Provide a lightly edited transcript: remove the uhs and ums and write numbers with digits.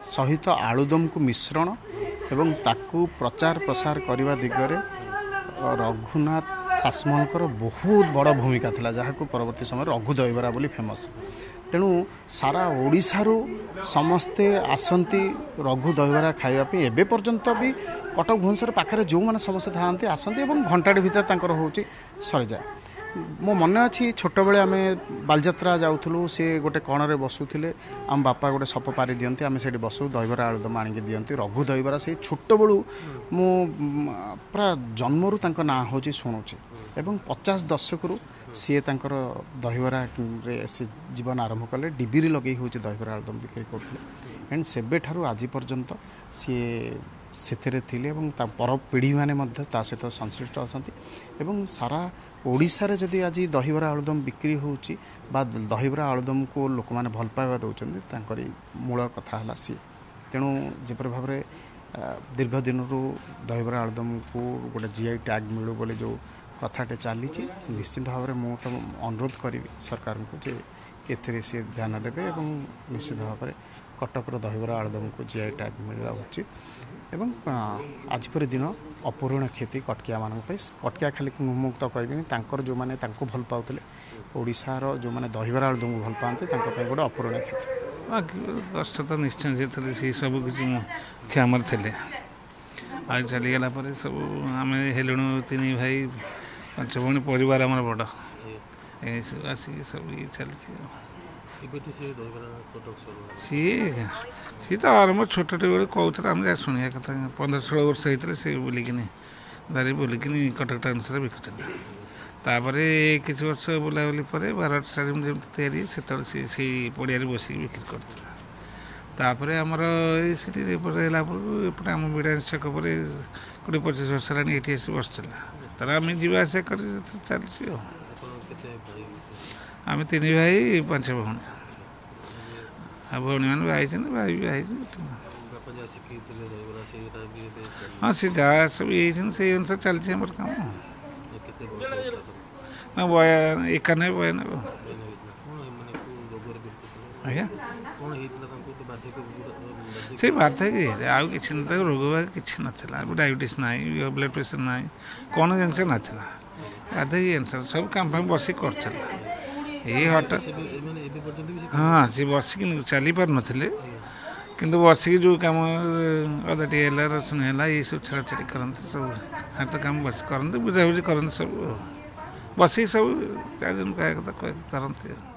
सहित आलुदम को मिश्रण एवं ताकू प्रचार प्रसार करने दिगरे रघुनाथ सासमलकर बहुत बड़ भूमिका थिला जहाँ को परवर्ती समय रघु दहीबरा बोली फेमस। तेणु सारा ओडिशारू समस्ते आसंती रघु दहीबरा खाइबा एबे पर्यंत भी कटक भुवनेश्वर पाखे जो मैंने समस्ते था आसती और घंटाटे भितर होची सरी जाए। मो मन अच्छी छोट बेले आम बालजात्रा जाऊँ सी गोटे कणरे बसुले आम बापा गोटे सप पारि दियंती आम से बसू दहीबरा आलुदम आणिक दियंती रघु दहीबरा से छोट बेलू मु पूरा जन्मरू तांको ना होची शुणुची एवं 50 दशक सी तांकर दहीबरा से जीवन आरंभ कले डिबिरी लगे हूँ दहीबरा आलुदम बिक्री करते एंड सेबे ठारू आज पर्यंत सी से पर पीढ़ी मैंने सहित संश्लिष्ट अच्छा सारा ओडिशा रे जदि आज दहीबरा आलुदम बिक्री होउची बा दहीबरा आलुदम को लोक मैंने भल पाइबा दौरान मूल कथा है सी। तेणु जपर भाव में दीर्घ दिन दहीबरा आलुदम को गोटे जीआई टैग मिलू बोले जो कथाटे चली निश्चित भाव में मुझे तो अनुरोध करी सरकार को जे एथिरे से ध्यान देवे और निश्चित भाव में कटकर दहीबरा आलुदम को जीआई टैग मिलवा उचित एवं आज पर दिन अपूर्ण क्षति कटकिया मान कटकिया खाली मुक्त कहबी जो मैंने भल पाते ओडिशार जो मैंने दहीबरा आलुदम को भल पाते गोटे अपूर्ण क्षति कष्ट तो निश्चय से सब किसी क्षमर थे आज चलीगला सब आम हेलुणु 3 भाई 5 भौणी परिवार आम बड़ आसिक सब ये चलती सी तो आरंभ छोटे बेले कहते आम जा शुणा कथा 15-16 वर्ष होते से बुलिकिनी दारी बुलिकिनी कटक टाइम्स बिकुले तापर किसी वर्ष बुलाबुली पर 12 स्टाडियम जमी तैयारी से पड़िया बसिक बिक्री करपर आमर ये एपटे आम विड़ांस छक पर 20-25 वर्ष है ये बसला तर आम जावास कर चलती आम 3 भाई 5 भौणी भौणी मैंने भाई भाई भी आई हाँ सी जहाँ सब ये से अनुसार चलती है काम ना 91 आज्ञा से बात है कि आउ कि रोग भाग कि नाला डायबिटीज ना ब्लड प्रेसर ना कौन जिनस नाला बाध्य आंसर सब काम बसिक कर हठात हाँ सी बसिक चली पार नथिले किंतु बसिक जो काम अदाटी है रसुन है ये सब छेड़ा छेड़ी करते सब हाथ काम बस करते बुझाबुझी करते सब बसिक सब चार जन कह करते।